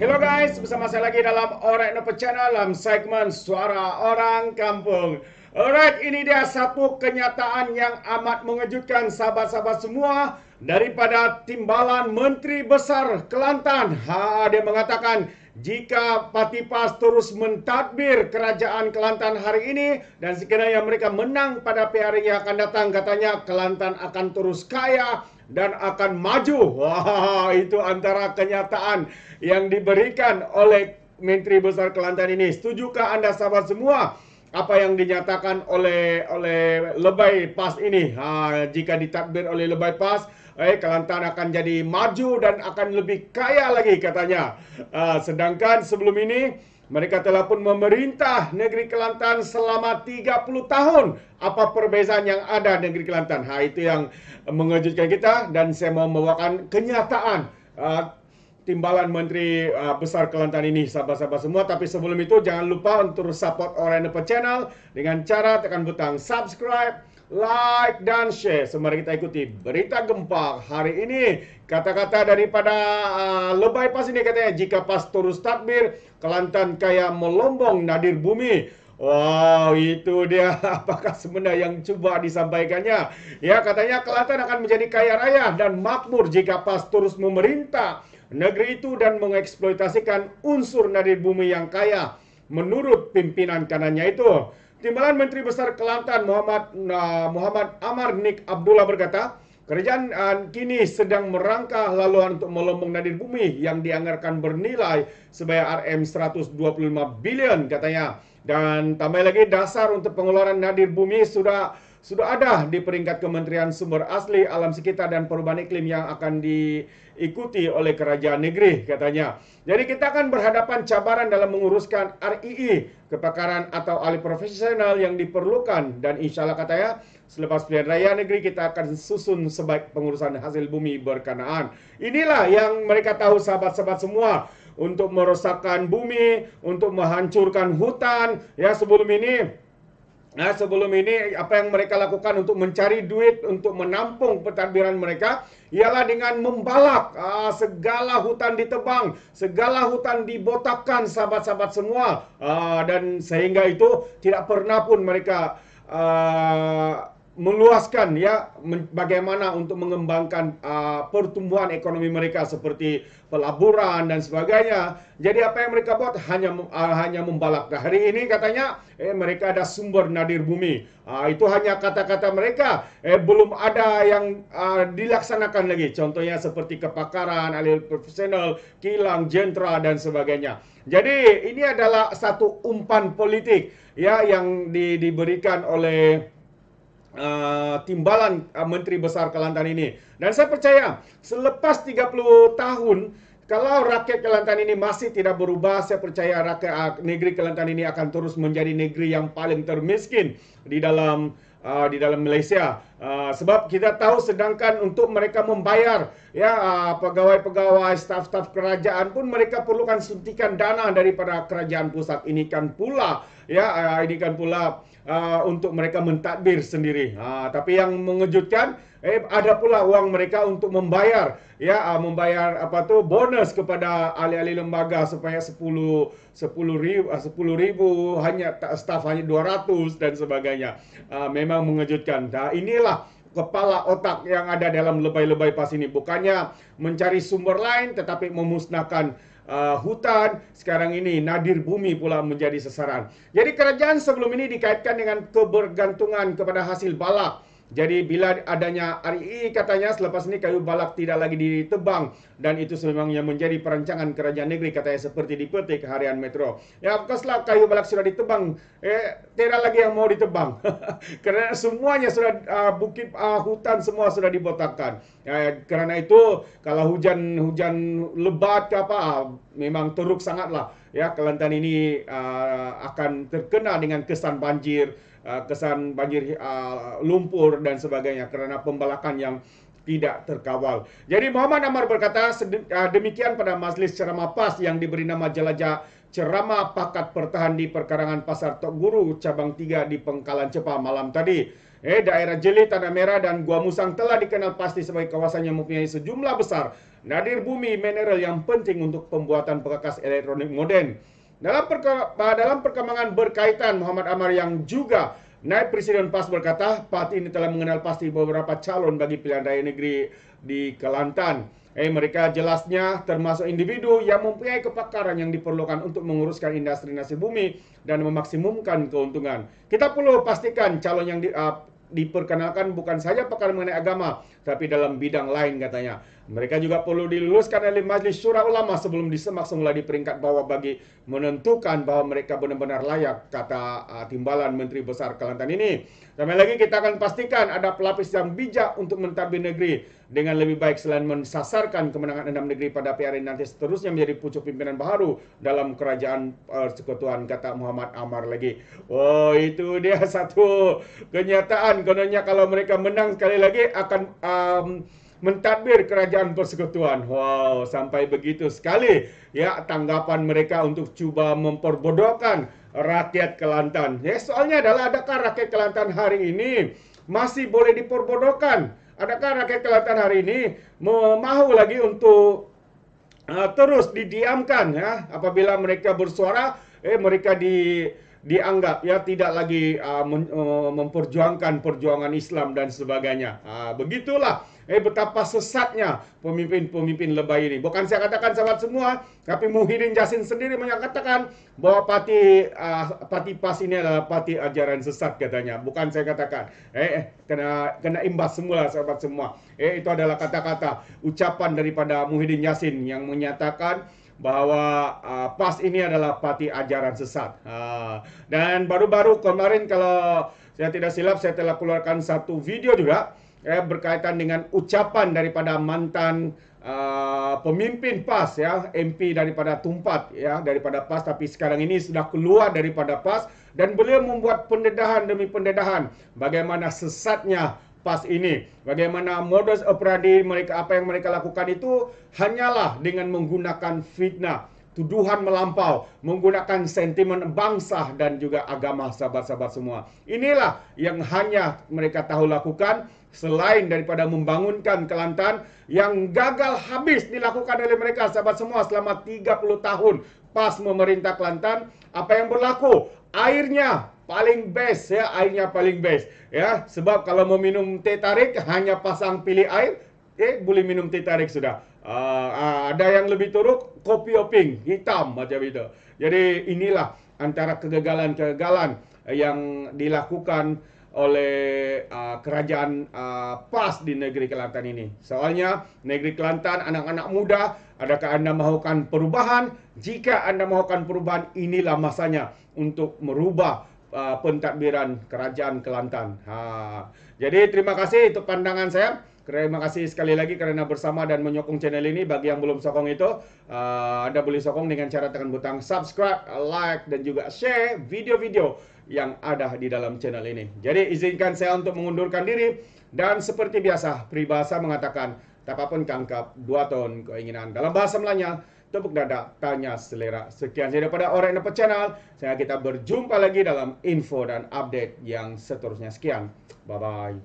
Hello guys, bersama saya lagi dalam Alright Nope Channel dalam segmen Suara Orang Kampung. Alright, ini dia satu kenyataan yang amat mengejutkan sahabat-sahabat semua daripada Timbalan Menteri Besar Kelantan. Dia mengatakan jika Parti PAS terus mentadbir kerajaan Kelantan hari ini dan sekiranya mereka menang pada PRN yang akan datang, katanya Kelantan akan terus kaya dan akan maju. Wah, itu antara kenyataan yang diberikan oleh Menteri Besar Kelantan ini. Setujukah anda sahabat semua apa yang dinyatakan oleh Lebay PAS ini? Jika ditadbir oleh Lebay PAS, Kelantan akan jadi maju dan akan lebih kaya lagi katanya. Sedangkan sebelum ini mereka telah pun memerintah negeri Kelantan selama 30 tahun. Apa perbezaan yang ada negeri Kelantan? Itu yang mengejutkan kita dan saya mau membawakan kenyataan Timbalan Menteri Besar Kelantan ini, sahabat-sahabat semua. Tapi sebelum itu jangan lupa untuk support Alright Nope Channel dengan cara tekan butang subscribe, like dan share. Mari kita ikuti berita gempa hari ini. Kata-kata daripada Lebay PAS ini katanya, jika PAS terus tadbir, Kelantan kaya melombong nadir bumi. Wow, itu dia apakah sebenarnya yang coba disampaikannya. Ya, katanya Kelantan akan menjadi kaya raya dan makmur jika PAS terus memerintah negeri itu dan mengeksploitasikan unsur nadir bumi yang kaya menurut pimpinan kanannya itu. Timbalan Menteri Besar Kelantan Muhammad Amar Nik Abdullah berkata, kerajaan kini sedang merangka laluan untuk melombong nadir bumi yang dianggarkan bernilai sebanyak RM125 bilion katanya. Dan tambah lagi, dasar untuk pengeluaran nadir bumi sudah ada di peringkat Kementerian Sumber Asli, Alam Sekitar dan Perubahan Iklim yang akan diikuti oleh kerajaan negeri katanya. Jadi kita akan berhadapan cabaran dalam menguruskan RII, kepakaran atau ahli profesional yang diperlukan, dan insya Allah katanya selepas pilihan raya negeri kita akan susun sebaik pengurusan hasil bumi berkenaan. Inilah yang mereka tahu sahabat-sahabat semua, untuk merosakkan bumi, untuk menghancurkan hutan. Ya, sebelum ini apa yang mereka lakukan untuk mencari duit untuk menampung pentadbiran mereka ialah dengan membalak. Segala hutan ditebang, segala hutan dibotakkan sahabat-sahabat semua. Dan sehingga itu tidak pernah pun mereka meluaskan bagaimana untuk mengembangkan pertumbuhan ekonomi mereka seperti pelaburan dan sebagainya. Jadi apa yang mereka buat hanya membalak. Nah, hari ini katanya mereka ada sumber nadir bumi. Itu hanya kata-kata mereka. Belum ada yang dilaksanakan lagi. Contohnya seperti kepakaran, ahli profesional, kilang, jentera dan sebagainya. Jadi ini adalah satu umpan politik yang diberikan oleh Timbalan Menteri Besar Kelantan ini. Dan saya percaya selepas 30 tahun, kalau rakyat Kelantan ini masih tidak berubah, saya percaya negeri Kelantan ini akan terus menjadi negeri yang paling termiskin di dalam Malaysia. Sebab kita tahu, sedangkan untuk mereka membayar pegawai-pegawai, staf-staf kerajaan pun mereka perlukan suntikan dana daripada kerajaan pusat. Ini kan pula untuk mereka mentadbir sendiri. Tapi yang mengejutkan, ada pula uang mereka untuk membayar bonus kepada ahli-ahli lembaga supaya 10 ribu, hanya staf hanya 200 dan sebagainya. Memang mengejutkan. Inilah kepala otak yang ada dalam Lebay-Lebay PAS ini. Bukannya mencari sumber lain, tetapi memusnahkan hutan. Sekarang ini nadir bumi pula menjadi sasaran. Jadi kerajaan sebelum ini dikaitkan dengan kebergantungan kepada hasil balak. Jadi bila adanya RII, katanya selepas ini kayu balak tidak lagi ditebang, dan itu memangnya menjadi perancangan kerajaan negeri katanya, seperti dipetik harian Metro. Ya, bekaslah kayu balak sudah ditebang, tidak lagi yang mau ditebang. Karena semuanya sudah hutan semua sudah dibotakkan. Karena itu kalau hujan lebat ke apa, memang teruk sangatlah. Ya, Kelantan ini akan terkena dengan kesan banjir, lumpur dan sebagainya karena pembalakan yang tidak terkawal. Jadi Muhammad Amar berkata demikian pada majlis ceramah PAS yang diberi nama Jelajah Ceramah Pakat Pertahan di Perkarangan Pasar Tok Guru Cabang 3 di Pengkalan Cepa malam tadi. Daerah Jeli, Tanah Merah, dan Gua Musang telah dikenal pasti sebagai kawasan yang mempunyai sejumlah besar nadir bumi mineral yang penting untuk pembuatan perkakas elektronik moden. Dalam perkembangan berkaitan, Muhammad Ammar yang juga naib Presiden PAS berkata, parti ini telah mengenal pasti beberapa calon bagi pilihan raya negeri di Kelantan. Mereka jelasnya termasuk individu yang mempunyai kepakaran yang diperlukan untuk menguruskan industri nasi bumi dan memaksimumkan keuntungan. Kita perlu pastikan calon yang diperkenalkan bukan saja pakar mengenai agama, tapi dalam bidang lain katanya. Mereka juga perlu diluluskan oleh Majlis Syura Ulama sebelum disemak semula di peringkat bawah bagi menentukan bahwa mereka benar-benar layak, kata Timbalan Menteri Besar Kelantan ini. Tambah lagi, kita akan pastikan ada pelapis yang bijak untuk mentadbir negeri dengan lebih baik selain mensasarkan kemenangan 6 negeri pada PRN nanti seterusnya menjadi pucuk pimpinan baru dalam kerajaan persekutuan, kata Muhammad Ammar lagi. Oh, itu dia satu kenyataan. Kononnya kalau mereka menang sekali lagi akan mentadbir kerajaan persekutuan. Wow, sampai begitu sekali ya tanggapan mereka untuk cuba memperbodohkan rakyat Kelantan. Soalnya adalah, adakah rakyat Kelantan hari ini masih boleh diperbodohkan? Adakah rakyat Kelantan hari ini mahu lagi untuk terus didiamkan ya apabila mereka bersuara mereka dianggap ya tidak lagi memperjuangkan perjuangan Islam dan sebagainya. Begitulah betapa sesatnya pemimpin-pemimpin lebay ini. Bukan saya katakan sahabat semua, tapi Muhyiddin Yassin sendiri menyatakan bahwa parti PAS ini adalah parti ajaran sesat katanya. Bukan saya katakan. Kena imbas semula sahabat semua. Itu adalah kata-kata ucapan daripada Muhyiddin Yassin yang menyatakan bahwa PAS ini adalah parti ajaran sesat. Dan baru-baru kemarin kalau saya tidak silap, saya telah keluarkan satu video juga berkaitan dengan ucapan daripada mantan pemimpin PAS ya, MP daripada Tumpat ya, daripada PAS, tapi sekarang ini sudah keluar daripada PAS dan beliau membuat pendedahan demi pendedahan bagaimana sesatnya PAS ini, bagaimana modus operandi mereka, apa yang mereka lakukan itu hanyalah dengan menggunakan fitnah, tuduhan melampau, menggunakan sentimen bangsa dan juga agama, sahabat-sahabat semua. Inilah yang hanya mereka tahu lakukan, selain daripada membangunkan Kelantan yang gagal habis dilakukan oleh mereka, sahabat semua, selama 30 tahun PAS memerintah Kelantan. Apa yang berlaku? Airnya paling best ya, airnya paling best ya, sebab kalau mau minum teh tarik hanya pasang pilih air, boleh minum teh tarik sudah. Ada yang lebih teruk, kopi oping hitam macam itu. Jadi inilah antara kegagalan-kegagalan yang dilakukan oleh kerajaan PAS di negeri Kelantan ini. Soalnya negeri Kelantan, anak-anak muda, adakah Anda mahukan perubahan? Jika Anda mahukan perubahan, inilah masanya untuk merubah pentadbiran kerajaan Kelantan. Jadi terima kasih, itu pandangan saya. Terima kasih sekali lagi kerana bersama dan menyokong channel ini. Bagi yang belum sokong itu, Anda boleh sokong dengan cara tekan butang subscribe, like, dan juga share video-video yang ada di dalam channel ini. Jadi izinkan saya untuk mengundurkan diri. Dan seperti biasa, peribahasa mengatakan, tapapun kangkap, 2 ton keinginan. Dalam bahasa Melayanya, tepuk dada, tanya selera. Sekian saya daripada Orang Dapat Channel. Saya kita berjumpa lagi dalam info dan update yang seterusnya. Sekian. Bye-bye.